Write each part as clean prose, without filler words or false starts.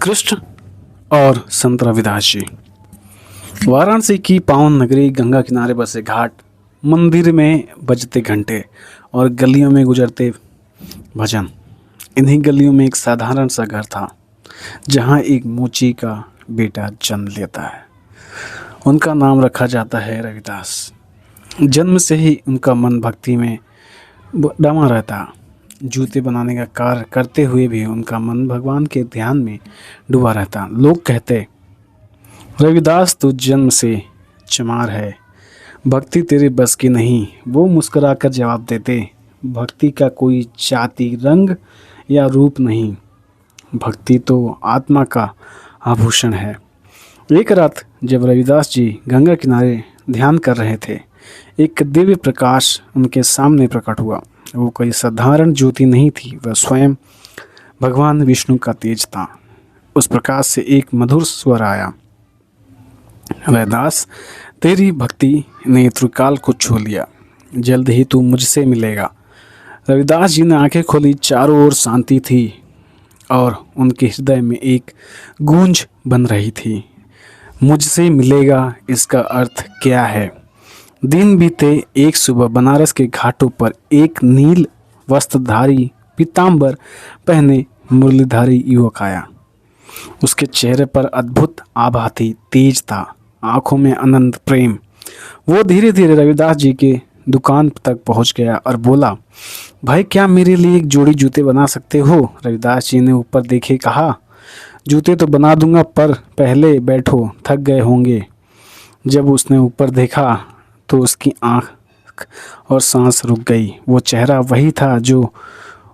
कृष्ण और संत रविदास जी। वाराणसी की पावन नगरी, गंगा किनारे बसे घाट, मंदिर में बजते घंटे और गलियों में गुजरते भजन। इन्हीं गलियों में एक साधारण सा घर था जहाँ एक मुची का बेटा जन्म लेता है। उनका नाम रखा जाता है रविदास। जन्म से ही उनका मन भक्ति में डमा रहता। जूते बनाने का कार्य करते हुए भी उनका मन भगवान के ध्यान में डूबा रहता। लोग कहते, रविदास तो जन्म से चमार है, भक्ति तेरे बस की नहीं। वो मुस्कुराकर जवाब देते, भक्ति का कोई जाति, रंग या रूप नहीं, भक्ति तो आत्मा का आभूषण है। एक रात जब रविदास जी गंगा किनारे ध्यान कर रहे थे, एक दिव्य प्रकाश उनके सामने प्रकट हुआ। वो कोई साधारण ज्योति नहीं थी, वह स्वयं भगवान विष्णु का तेज था। उस प्रकाश से एक मधुर स्वर आया, रविदास, तेरी भक्ति ने त्रिकाल को छू लिया, जल्द ही तू मुझसे मिलेगा। रविदास जी ने आंखें खोली। चारों ओर शांति थी और उनके हृदय में एक गूंज बन रही थी, मुझसे मिलेगा, इसका अर्थ क्या है? दिन बीते। एक सुबह बनारस के घाटों पर एक नील वस्त्रधारी, पीतांबर पहने मुरलीधारी युवक आया। उसके चेहरे पर अद्भुत आभा थी, तेज था, आंखों में अनंत प्रेम। वो धीरे धीरे रविदास जी के दुकान तक पहुंच गया और बोला, भाई क्या मेरे लिए एक जोड़ी जूते बना सकते हो? रविदास जी ने ऊपर देखे, कहा, जूते तो बना दूंगा, पर पहले बैठो, थक गए होंगे। जब उसने ऊपर देखा तो उसकी आंख और सांस रुक गई। वो चेहरा वही था जो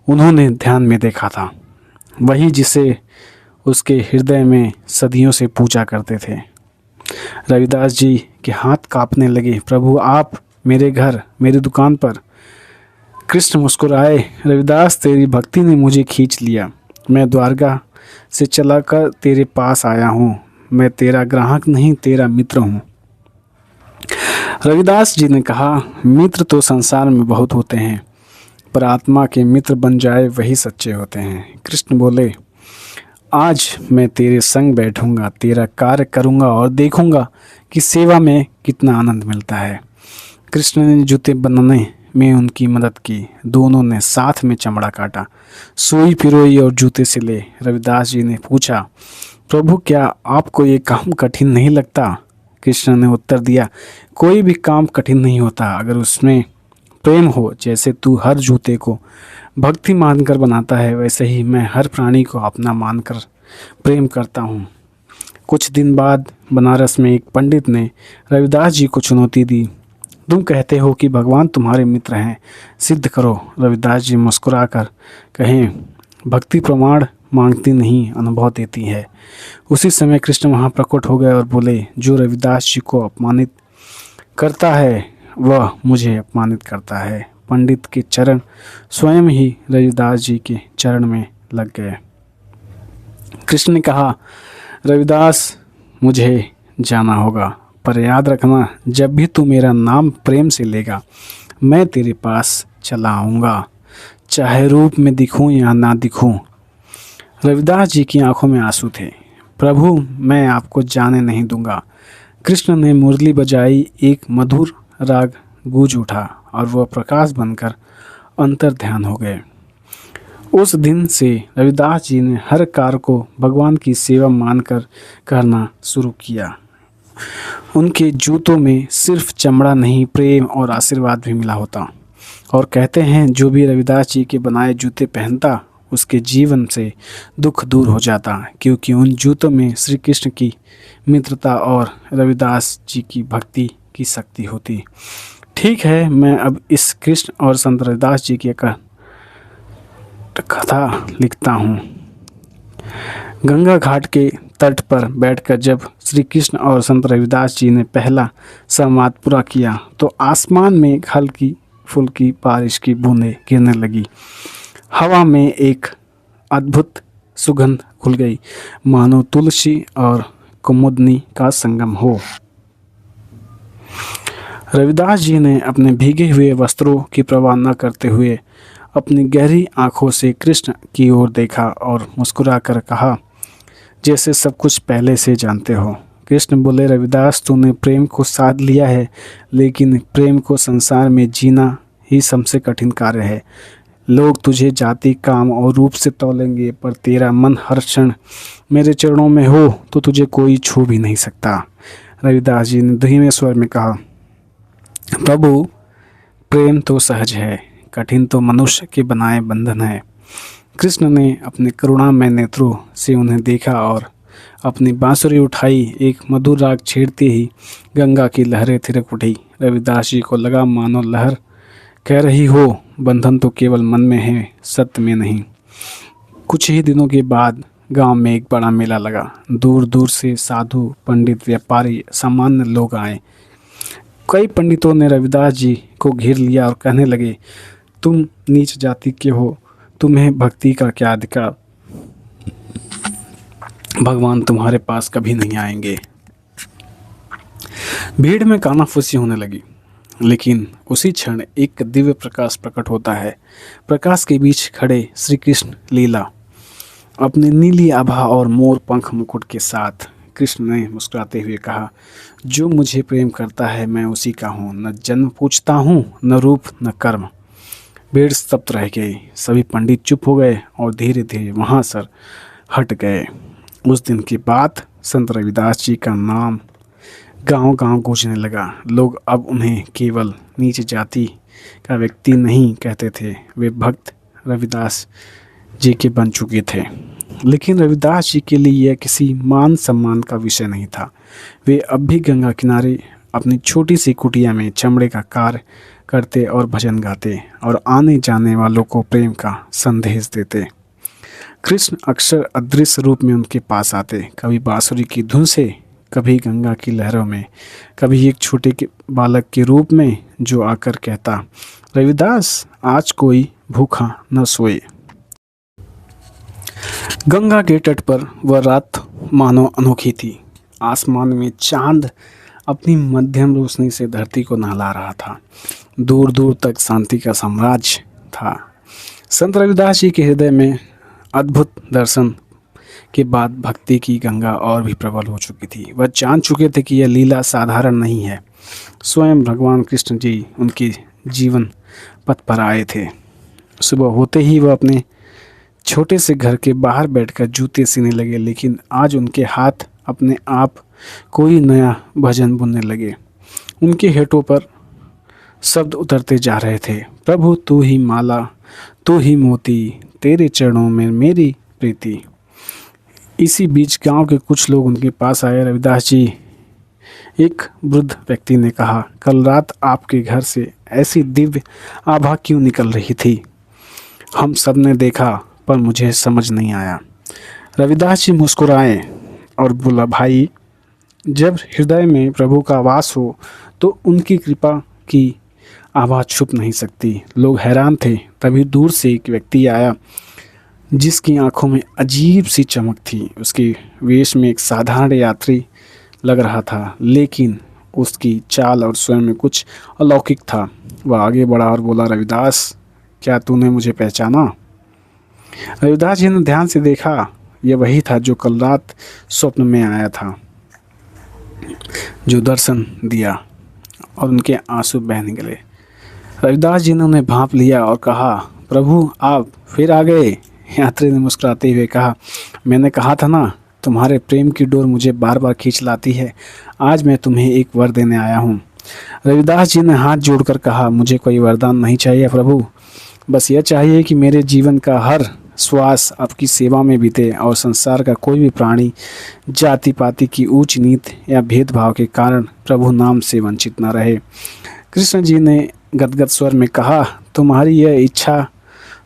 उन्होंने ध्यान में देखा था, वही जिसे उसके हृदय में सदियों से पूजा करते थे। रविदास जी के हाथ कांपने लगे। प्रभु, आप मेरे घर, मेरी दुकान पर। कृष्ण मुस्कुराए, रविदास, तेरी भक्ति ने मुझे खींच लिया। मैं द्वारका से चलाकर तेरे पास आया हूँ। मैं तेरा ग्राहक नहीं, तेरा मित्र हूँ। रविदास जी ने कहा, मित्र तो संसार में बहुत होते हैं, पर आत्मा के मित्र बन जाए वही सच्चे होते हैं। कृष्ण बोले, आज मैं तेरे संग बैठूंगा, तेरा कार्य करूंगा और देखूंगा कि सेवा में कितना आनंद मिलता है। कृष्ण ने जूते बनाने में उनकी मदद की। दोनों ने साथ में चमड़ा काटा, सुई पिरोई और जूते सिले। रविदास जी ने पूछा, प्रभु, क्या आपको ये काम कठिन नहीं लगता? कृष्ण ने उत्तर दिया, कोई भी काम कठिन नहीं होता अगर उसमें प्रेम हो। जैसे तू हर जूते को भक्ति मानकर बनाता है, वैसे ही मैं हर प्राणी को अपना मानकर प्रेम करता हूँ। कुछ दिन बाद बनारस में एक पंडित ने रविदास जी को चुनौती दी, तुम कहते हो कि भगवान तुम्हारे मित्र हैं, सिद्ध करो। रविदास जी मुस्कुराकर कहें, भक्ति प्रमाण मांगती नहीं, अनुभव देती है। उसी समय कृष्ण वहाँ प्रकट हो गए और बोले, जो रविदास जी को अपमानित करता है वह मुझे अपमानित करता है। पंडित के चरण स्वयं ही रविदास जी के चरण में लग गए। कृष्ण ने कहा, रविदास, मुझे जाना होगा, पर याद रखना, जब भी तू मेरा नाम प्रेम से लेगा, मैं तेरे पास चला आऊँगा, चाहे रूप में दिखूं या ना दिखूं। रविदास जी की आंखों में आंसू थे। प्रभु, मैं आपको जाने नहीं दूंगा। कृष्ण ने मुरली बजाई, एक मधुर राग गूंज उठा और वह प्रकाश बनकर अंतर ध्यान हो गए। उस दिन से रविदास जी ने हर कार्य को भगवान की सेवा मानकर करना शुरू किया। उनके जूतों में सिर्फ चमड़ा नहीं, प्रेम और आशीर्वाद भी मिला होता। और कहते हैं, जो भी रविदास जी के बनाए जूते पहनता, उसके जीवन से दुख दूर हो जाता, क्योंकि उन जूतों में श्री कृष्ण की मित्रता और रविदास जी की भक्ति की शक्ति होती। ठीक है, मैं अब इस कृष्ण और संत रविदास जी की कथा लिखता हूँ। गंगा घाट के तट पर बैठकर जब श्री कृष्ण और संत रविदास जी ने पहला संवाद पूरा किया, तो आसमान में हल्की फुल्की बारिश की बूंदें गिरने लगी। हवा में एक अद्भुत सुगंध घुल गई, मानो तुलसी और कुमुदनी का संगम हो। रविदास जी ने अपने भीगे हुए वस्त्रों की परवाह न करते हुए अपनी गहरी आंखों से कृष्ण की ओर देखा और मुस्कुराकर कहा, जैसे सब कुछ पहले से जानते हो। कृष्ण बोले, रविदास तूने प्रेम को साध लिया है, लेकिन प्रेम को संसार में जीना ही सबसे कठिन कार्य है। लोग तुझे जाति, काम और रूप से तौलेंगे, पर तेरा मन हर क्षण मेरे चरणों में हो तो तुझे कोई छू भी नहीं सकता। रविदास जी ने धीमे स्वर में कहा, प्रभु प्रेम तो सहज है, कठिन तो मनुष्य के बनाए बंधन है। कृष्ण ने अपने करुणामय नेत्रों से उन्हें देखा और अपनी बांसुरी उठाई। एक मधुर राग छेड़ते ही गंगा की लहरें थिरक उठी। रविदास जी को लगा मानो लहर कह रही हो, बंधन तो केवल मन में है, सत्य में नहीं। कुछ ही दिनों के बाद गांव में एक बड़ा मेला लगा। दूर दूर से साधु, पंडित, व्यापारी, सामान्य लोग आए। कई पंडितों ने रविदास जी को घेर लिया और कहने लगे, तुम नीच जाति के हो, तुम्हें भक्ति का क्या अधिकार? भगवान तुम्हारे पास कभी नहीं आएंगे। भीड़ में कानाफूसी होने लगी, लेकिन उसी क्षण एक दिव्य प्रकाश प्रकट होता है। प्रकाश के बीच खड़े श्री कृष्ण लीला अपने नीली आभा और मोर पंख मुकुट के साथ। कृष्ण ने मुस्कुराते हुए कहा, जो मुझे प्रेम करता है मैं उसी का हूँ। न जन्म पूछता हूँ, न रूप, न कर्म। भीड़ स्तब्ध रह गई। सभी पंडित चुप हो गए और धीरे धीरे वहाँ से हट गए। उस दिन के बाद संत रविदास जी का नाम गांव गांव गूंजने लगा। लोग अब उन्हें केवल नीच जाति का व्यक्ति नहीं कहते थे, वे भक्त रविदास जी के बन चुके थे। लेकिन रविदास जी के लिए यह किसी मान सम्मान का विषय नहीं था। वे अब भी गंगा किनारे अपनी छोटी सी कुटिया में चमड़े का कार्य करते और भजन गाते और आने जाने वालों को प्रेम का संदेश देते। कृष्ण अक्सर अदृश्य रूप में उनके पास आते, कभी बांसुरी की धुन से, कभी गंगा की लहरों में, कभी एक छोटे के बालक के रूप में जो आकर कहता, रविदास आज कोई भूखा न सोए। गंगा के तट पर वह रात मानो अनोखी थी। आसमान में चांद अपनी मध्यम रोशनी से धरती को नहला रहा था। दूर दूर तक शांति का साम्राज्य था। संत रविदास जी के हृदय में अद्भुत दर्शन के बाद भक्ति की गंगा और भी प्रबल हो चुकी थी। वह जान चुके थे कि यह लीला साधारण नहीं है। स्वयं भगवान कृष्ण जी उनके जीवन पथ पर आए थे। सुबह होते ही वह अपने छोटे से घर के बाहर बैठकर जूते सीने लगे, लेकिन आज उनके हाथ अपने आप कोई नया भजन बुनने लगे। उनके होठों पर शब्द उतरते जा रहे थे, प्रभु तू ही माला, तू ही मोती, तेरे चरणों में मेरी प्रीति। इसी बीच गांव के कुछ लोग उनके पास आए। रविदास जी, एक वृद्ध व्यक्ति ने कहा, कल रात आपके घर से ऐसी दिव्य आभा क्यों निकल रही थी? हम सब ने देखा पर मुझे समझ नहीं आया। रविदास जी मुस्कुराए और बोला, भाई जब हृदय में प्रभु का वास हो तो उनकी कृपा की आभा छुप नहीं सकती। लोग हैरान थे। तभी दूर से एक व्यक्ति आया जिसकी आंखों में अजीब सी चमक थी। उसके वेश में एक साधारण यात्री लग रहा था, लेकिन उसकी चाल और स्वयं में कुछ अलौकिक था। वह आगे बढ़ा और बोला, रविदास क्या तूने मुझे पहचाना? रविदास जी ने ध्यान से देखा। यह वही था जो कल रात स्वप्न में आया था, जो दर्शन दिया, और उनके आंसू बह निकले। रविदास जी ने उन्हें भांप लिया और कहा, प्रभु आप फिर आ गए। यात्री ने मुस्कुराते हुए कहा, मैंने कहा था ना, तुम्हारे प्रेम की डोर मुझे बार बार खींच लाती है। आज मैं तुम्हें एक वर देने आया हूँ। रविदास जी ने हाथ जोड़कर कहा, मुझे कोई वरदान नहीं चाहिए प्रभु, बस यह चाहिए कि मेरे जीवन का हर श्वास आपकी सेवा में बीते और संसार का कोई भी प्राणी जाति पाति की ऊंच नीच या भेदभाव के कारण प्रभु नाम से वंचित न रहे। कृष्ण जी ने गदगद स्वर में कहा, तुम्हारी यह इच्छा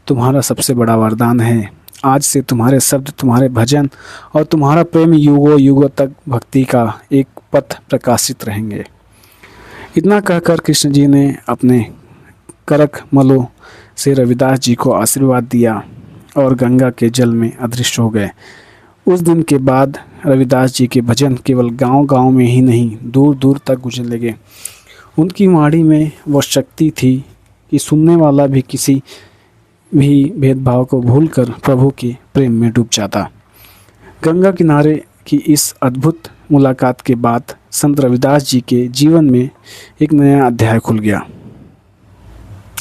तुम्हारा सबसे बड़ा वरदान है। आज से तुम्हारे शब्द, तुम्हारे भजन और तुम्हारा प्रेम युगों युगों तक भक्ति का एक पथ प्रकाशित रहेंगे। इतना कहकर कृष्ण जी ने अपने करक मलों से रविदास जी को आशीर्वाद दिया और गंगा के जल में अदृश्य हो गए। उस दिन के बाद रविदास जी के भजन केवल गांव-गांव में ही नहीं, दूर दूर तक गूंजने लगे। उनकी वाणी में वह शक्ति थी कि सुनने वाला भी किसी भी भेदभाव को भूलकर प्रभु के प्रेम में डूब जाता। गंगा किनारे की इस अद्भुत मुलाकात के बाद संत रविदास जी के जीवन में एक नया अध्याय खुल गया।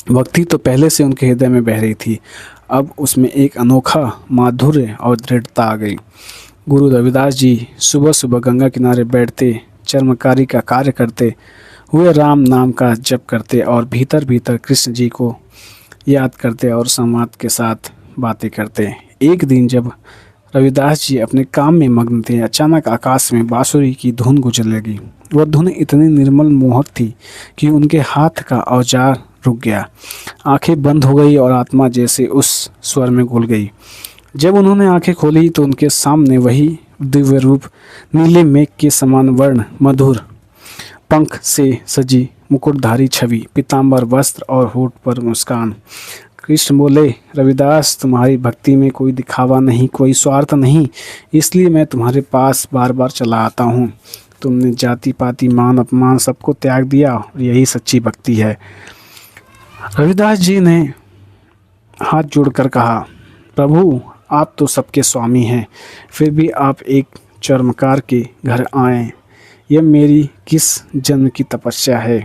भक्ति तो पहले से उनके हृदय में बह रही थी, अब उसमें एक अनोखा माधुर्य और दृढ़ता आ गई। गुरु रविदास जी सुबह सुबह गंगा किनारे बैठते, चर्मकारी का कार्य करते हुए राम नाम का जप करते और भीतर भीतर कृष्ण जी को याद करते और संवाद के साथ बातें करते। एक दिन जब रविदास जी अपने काम में मग्न थे, अचानक आकाश में बांसुरी की धुन गुजर लगी। वह धुन इतनी निर्मल मोहक थी कि उनके हाथ का औजार रुक गया, आंखें बंद हो गई और आत्मा जैसे उस स्वर में घुल गई। जब उन्होंने आंखें खोली तो उनके सामने वही दिव्य रूप, नीले मेघ के समान वर्ण, मधुर पंख से सजी मुकुटधारी छवि, पीताम्बर वस्त्र और होठ पर मुस्कान। कृष्ण बोले, रविदास, तुम्हारी भक्ति में कोई दिखावा नहीं, कोई स्वार्थ नहीं, इसलिए मैं तुम्हारे पास बार बार चला आता हूँ। तुमने जाति पाति मान अपमान सबको त्याग दिया, और यही सच्ची भक्ति है। रविदास जी ने हाथ जोड़कर कहा, प्रभु, आप तो सबके स्वामी हैं, फिर भी आप एक चर्मकार के घर आए, यह मेरी किस जन्म की तपस्या है।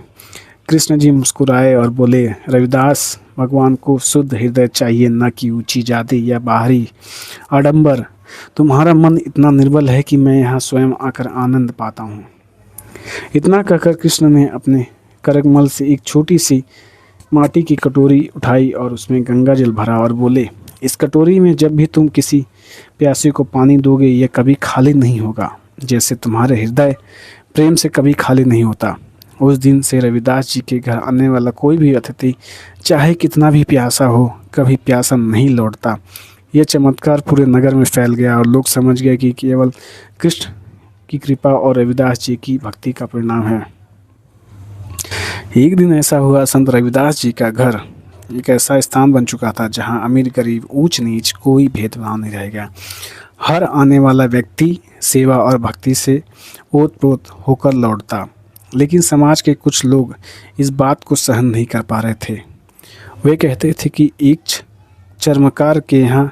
कृष्ण जी मुस्कुराए और बोले, रविदास, भगवान को शुद्ध हृदय चाहिए, न कि ऊंची जाति या बाहरी आडंबर। तुम्हारा मन इतना निर्बल है कि मैं यहाँ स्वयं आकर आनंद पाता हूँ। इतना कहकर कृष्ण ने अपने करकमल से एक छोटी सी माटी की कटोरी उठाई और उसमें गंगा जल भरा और बोले, इस कटोरी में जब भी तुम किसी प्यासे को पानी दोगे, यह कभी खाली नहीं होगा, जैसे तुम्हारे हृदय प्रेम से कभी खाली नहीं होता। उस दिन से रविदास जी के घर आने वाला कोई भी अतिथि, चाहे कितना भी प्यासा हो, कभी प्यासा नहीं लौटता। यह चमत्कार पूरे नगर में फैल गया और लोग समझ गए कि केवल कृष्ण की कृपा और रविदास जी की भक्ति का परिणाम है। एक दिन ऐसा हुआ, संत रविदास जी का घर एक ऐसा स्थान बन चुका था जहां अमीर गरीब, ऊंच नीच कोई भेदभाव नहीं रह गया। हर आने वाला व्यक्ति सेवा और भक्ति से ओतप्रोत होकर लौटता। लेकिन समाज के कुछ लोग इस बात को सहन नहीं कर पा रहे थे। वे कहते थे कि एक चर्मकार के यहाँ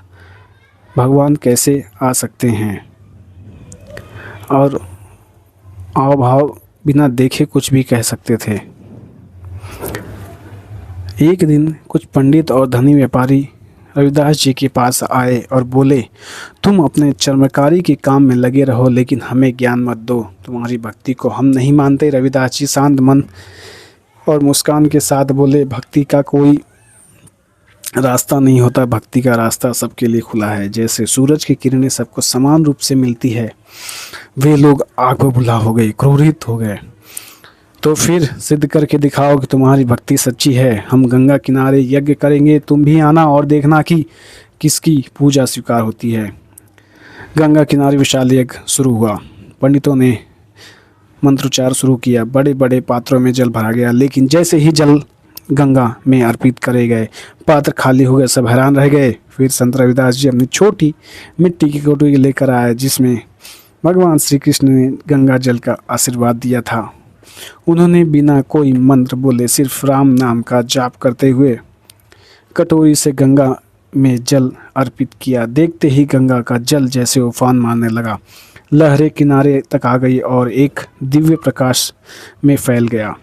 भगवान कैसे आ सकते हैं, और आव भाव बिना देखे कुछ भी कह सकते थे। एक दिन कुछ पंडित और धनी व्यापारी रविदास जी के पास आए और बोले, तुम अपने चर्मकारी के काम में लगे रहो, लेकिन हमें ज्ञान मत दो, तुम्हारी भक्ति को हम नहीं मानते। रविदास जी शांत मन और मुस्कान के साथ बोले, भक्ति का कोई रास्ता नहीं होता, भक्ति का रास्ता सबके लिए खुला है। जैसे सूरज की किरणें सबको समान रूप से मिलती है। वे लोग आग बबूला हो गए, क्रोधित हो गए। तो फिर सिद्ध करके दिखाओ कि तुम्हारी भक्ति सच्ची है। हम गंगा किनारे यज्ञ करेंगे, तुम भी आना और देखना कि किसकी पूजा स्वीकार होती है। गंगा किनारे विशाल यज्ञ शुरू हुआ। पंडितों ने मंत्रोच्चार शुरू किया, बड़े बड़े पात्रों में जल भरा गया, लेकिन जैसे ही जल गंगा में अर्पित करे गए, पात्र खाली हो गए, सब हैरान रह गए। फिर संत रविदास जी अपनी छोटी मिट्टी की कटोरी लेकर आए, जिसमें भगवान श्री कृष्ण ने गंगा जल का आशीर्वाद दिया था। उन्होंने बिना कोई मंत्र बोले, सिर्फ राम नाम का जाप करते हुए कटोरी से गंगा में जल अर्पित किया। देखते ही गंगा का जल जैसे उफान मारने लगा, लहरें किनारे तक आ गई और एक दिव्य प्रकाश में फैल गया।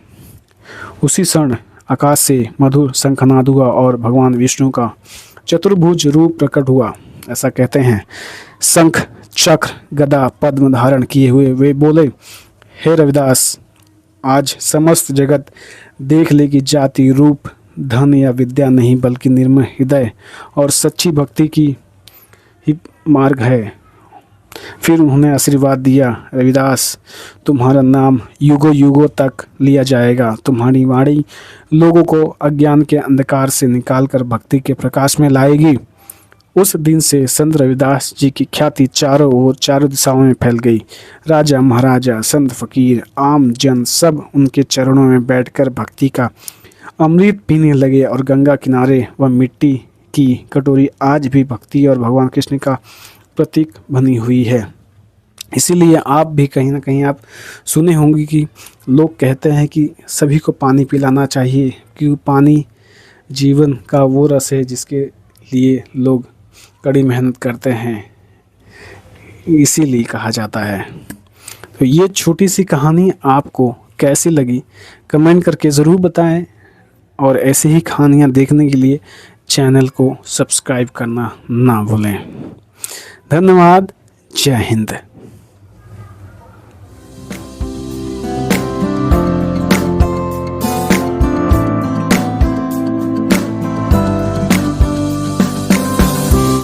उसी क्षण आकाश से मधुर शंखनाद हुआ और भगवान विष्णु का चतुर्भुज रूप प्रकट हुआ। ऐसा कहते हैं, शंख, चक्र, गदा, पद्म धारण किए हुए वे बोले, हे रविदास, आज समस्त जगत देख ले कि जाति, रूप, धन या विद्या नहीं, बल्कि निर्मल हृदय और सच्ची भक्ति की ही मार्ग है। फिर उन्होंने आशीर्वाद दिया, रविदास, तुम्हारा नाम युगों युगों तक लिया जाएगा। तुम्हारी वाणी लोगों को अज्ञान के अंधकार से निकालकर भक्ति के प्रकाश में लाएगी। उस दिन से संत रविदास जी की ख्याति चारों ओर, चारों दिशाओं में फैल गई। राजा महाराजा, संत फकीर, आम जन सब उनके चरणों में बैठकर भक्ति का अमृत पीने लगे और गंगा किनारे वह मिट्टी की कटोरी आज भी भक्ति और भगवान कृष्ण का प्रतीक बनी हुई है। इसीलिए आप भी कहीं ना कहीं आप सुने होंगे कि लोग कहते हैं कि सभी को पानी पिलाना चाहिए, क्योंकि पानी जीवन का वो रस है जिसके लिए लोग कड़ी मेहनत करते हैं। इसीलिए कहा जाता है। तो ये छोटी सी कहानी आपको कैसी लगी कमेंट करके ज़रूर बताएं, और ऐसी ही कहानियाँ देखने के लिए चैनल को सब्सक्राइब करना ना भूलें। धन्यवाद। जय हिंद।